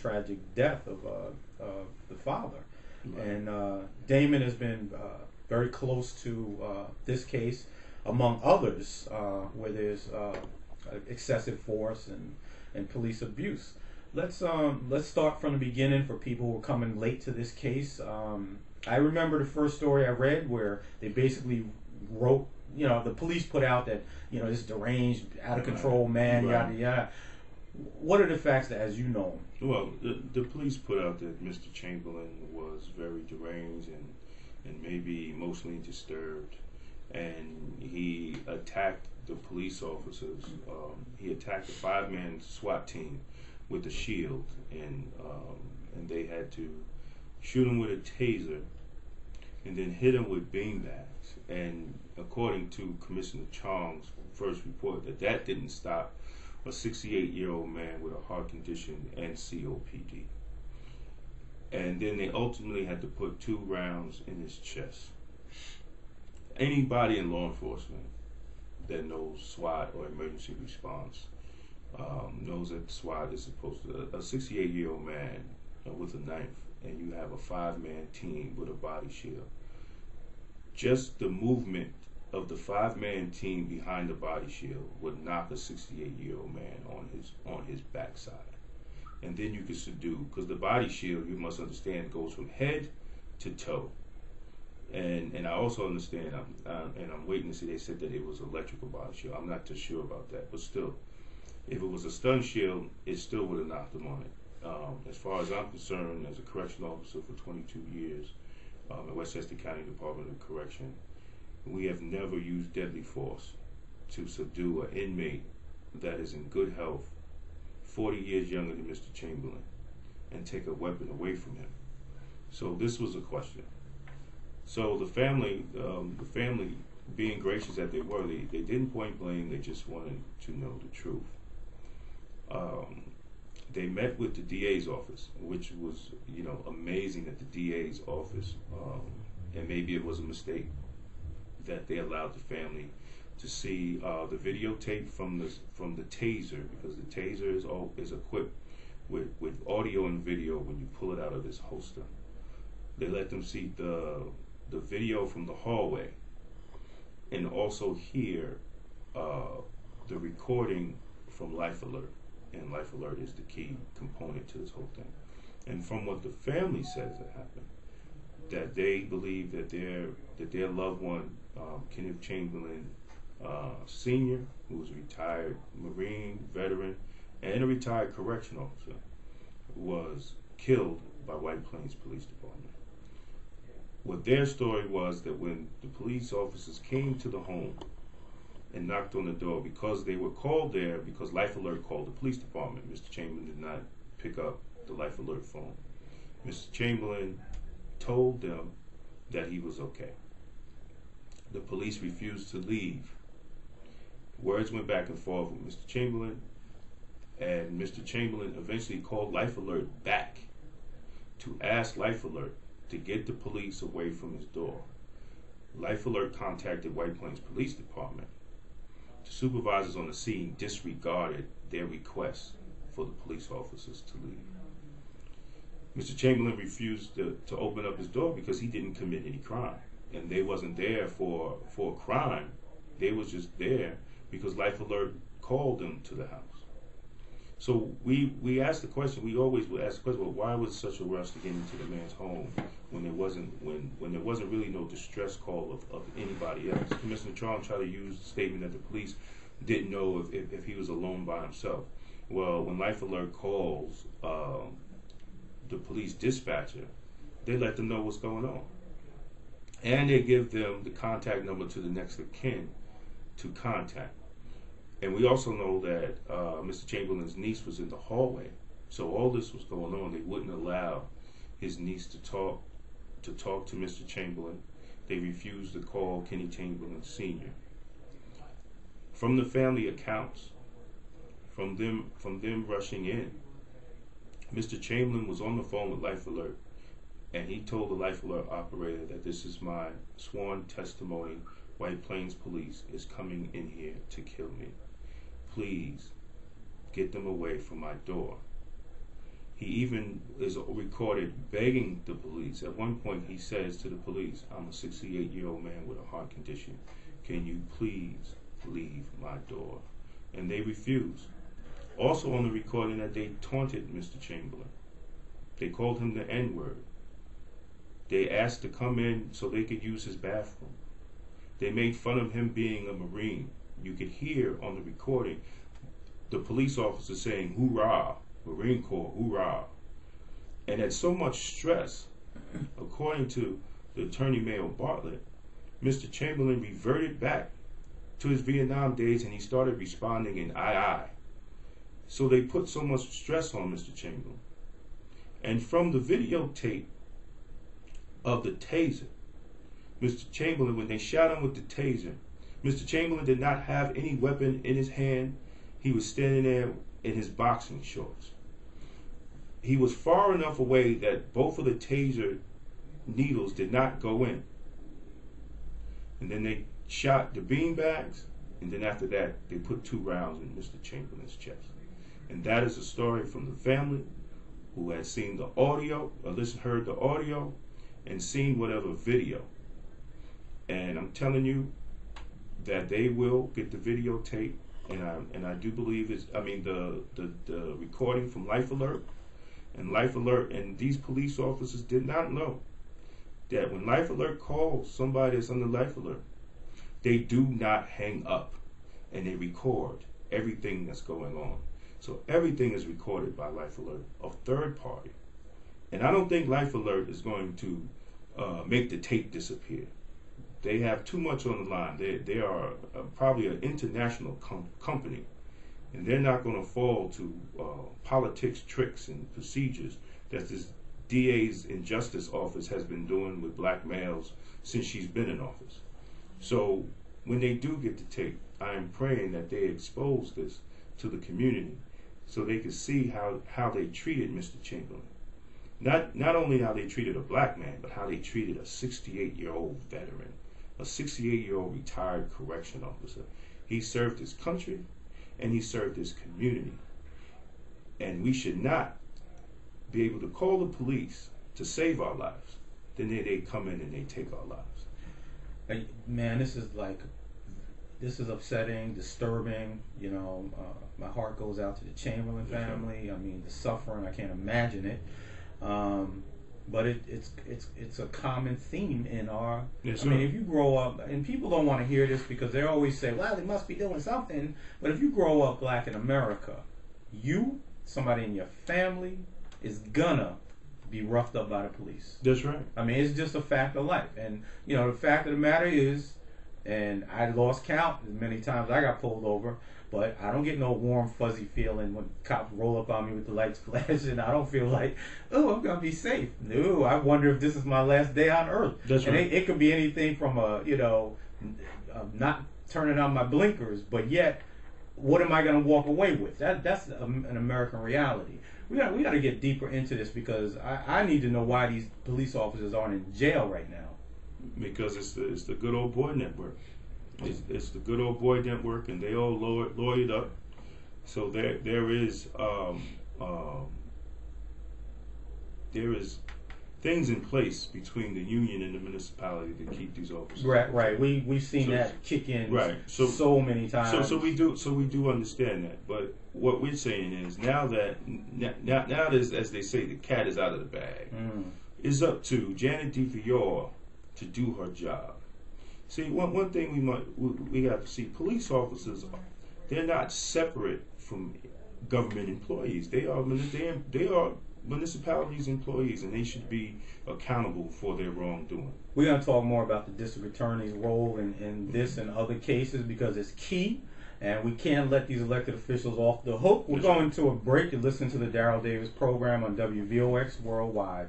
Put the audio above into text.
tragic death of the father. Right. And Damon has been very close to this case, among others, where there's excessive force and police abuse. Let's start from the beginning for people who are coming late to this case. I remember the first story I read where they basically wrote, the police put out that this deranged, out of control man, Right. yada yada. What are the facts that, as you know? Well, the police put out that Mr. Chamberlain was very deranged and maybe emotionally disturbed, and he attacked the police officers. He attacked a 5-man SWAT team with a shield, and they had to shoot him with a taser and then hit him with beanbags. And according to Commissioner Chong's first report, that didn't stop a 68-year-old man with a heart condition and COPD. And then they ultimately had to put 2 rounds in his chest. Anybody in law enforcement that knows SWAT or emergency response knows that SWAT is supposed to, a 68-year-old man with a knife, and you have a 5-man team with a body shield. Just the movement of the 5-man team behind the body shield would knock a 68-year-old man on his backside. And then you can subdue, because the body shield, you must understand, goes from head to toe. And I also understand, and I'm waiting to see, they said that it was electrical body shield. I'm not too sure about that, but still, if it was a stun shield, it still would have knocked him on it. As far as I'm concerned, as a correctional officer for 22 years at Westchester County Department of Correction, we have never used deadly force to subdue an inmate that is in good health, 40 years younger than Mr. Chamberlain, and take a weapon away from him. So this was a question. So the family being gracious that they were, they didn't point blame, they just wanted to know the truth. They met with the DA's office, which was, amazing that the DA's office, and maybe it was a mistake that they allowed the family to see the videotape from the taser, because the taser is equipped with audio and video when you pull it out of this holster. They let them see the video from the hallway, and also hear the recording from Life Alert. And Life Alert is the key component to this whole thing. And from what the family says that happened, that they believe that their loved one, Kenneth Chamberlain Sr., who was a retired Marine veteran and a retired correction officer, was killed by White Plains Police Department. What their story was, that when the police officers came to the home and knocked on the door, because they were called there, because Life Alert called the police department, Mr. Chamberlain did not pick up the Life Alert phone. Mr. Chamberlain told them that he was okay. The police refused to leave. Words went back and forth with Mr. Chamberlain, and Mr. Chamberlain eventually called Life Alert back to ask Life Alert to get the police away from his door. Life Alert contacted White Plains Police Department. The supervisors on the scene disregarded their request for the police officers to leave. Mr. Chamberlain refused to open up his door because he didn't commit any crime. And they wasn't there for a crime. They was just there because Life Alert called them to the house. So we asked the question, we always would ask the question, well, why was such a rush to get into the man's home when there wasn't really no distress call of anybody else? Commissioner Chong tried to use the statement that the police didn't know if he was alone by himself. Well, when Life Alert calls the police dispatcher, they let them know what's going on. And they give them the contact number to the next of kin to contact. And we also know that Mr. Chamberlain's niece was in the hallway. So all this was going on. They wouldn't allow his niece to talk to Mr. Chamberlain. They refused to call Kenny Chamberlain Sr. From the family accounts, from them rushing in, Mr. Chamberlain was on the phone with Life Alert, and he told the Life Alert operator that this is my sworn testimony. White Plains Police is coming in here to kill me. Please get them away from my door. He even is recorded begging the police. At one point, he says to the police, "I'm a 68-year-old man with a heart condition. Can you please leave my door?" And they refuse. Also on the recording that they taunted Mr. Chamberlain. They called him the N-word. They asked to come in so they could use his bathroom. They made fun of him being a Marine. You could hear on the recording the police officer saying, "Hoorah, Marine Corps, hoorah." And at so much stress, according to the Attorney Mayor Bartlett, Mr. Chamberlain reverted back to his Vietnam days and he started responding in aye. So they put so much stress on Mr. Chamberlain. And from the videotape of the taser, Mr. Chamberlain, when they shot him with the taser, Mr. Chamberlain did not have any weapon in his hand. He was standing there in his boxing shorts. He was far enough away that both of the taser needles did not go in. And then they shot the beanbags, and then after that, they put 2 rounds in Mr. Chamberlain's chest. And that is a story from the family who had seen the audio, or heard the audio, and seen whatever video. And I'm telling you that they will get the videotape, and I do believe the recording from Life Alert, and these police officers did not know that when Life Alert calls somebody that's under Life Alert, they do not hang up, and they record everything that's going on. So everything is recorded by Life Alert, a third party. And I don't think Life Alert is going to make the tape disappear. They have too much on the line. They are probably an international company, and they're not going to fall to politics, tricks, and procedures that this DA's Injustice Office has been doing with black males since she's been in office. So when they do get the tape, I am praying that they expose this to the community so they can see how they treated Mr. Chamberlain. Not only how they treated a black man, but how they treated a 68-year-old veteran, a 68-year-old retired correction officer. He served his country and he served his community. And we should not be able to call the police to save our lives. Then they come in and they take our lives. Man, this is upsetting, disturbing. My heart goes out to the Chamberlain family. I mean, the suffering, I can't imagine it. But it's a common theme in our. Yes, I mean, if you grow up, and people don't want to hear this because they always say, "Well, they must be doing something." But if you grow up black in America, somebody in your family, is gonna be roughed up by the police. That's right. I mean, it's just a fact of life. And the fact of the matter is, and I lost count as many times I got pulled over, but I don't get no warm, fuzzy feeling when cops roll up on me with the lights flashing. I don't feel like, oh, I'm gonna be safe. No, I wonder if this is my last day on earth. That's and right. It could be anything from not turning on my blinkers, but yet, what am I gonna walk away with? That's an American reality. We got to get deeper into this because I need to know why these police officers aren't in jail right now. Because it's the good old boy network. It's the good old boy network, and they all lawyered up. So there is things in place between the union and the municipality to keep these officers. Right. We've seen that kick in so many times. So we do understand that. But what we're saying is now that as they say, the cat is out of the bag. It's up to Janet DeVior to do her job. See, one thing we got to see: police officers, they're not separate from government employees. They are municipalities' employees, and they should be accountable for their wrongdoing. We're going to talk more about the district attorney's role in this and other cases because it's key, and we can't let these elected officials off the hook. We're going to a break to listen to the Darrel Davis program on WVOX Worldwide.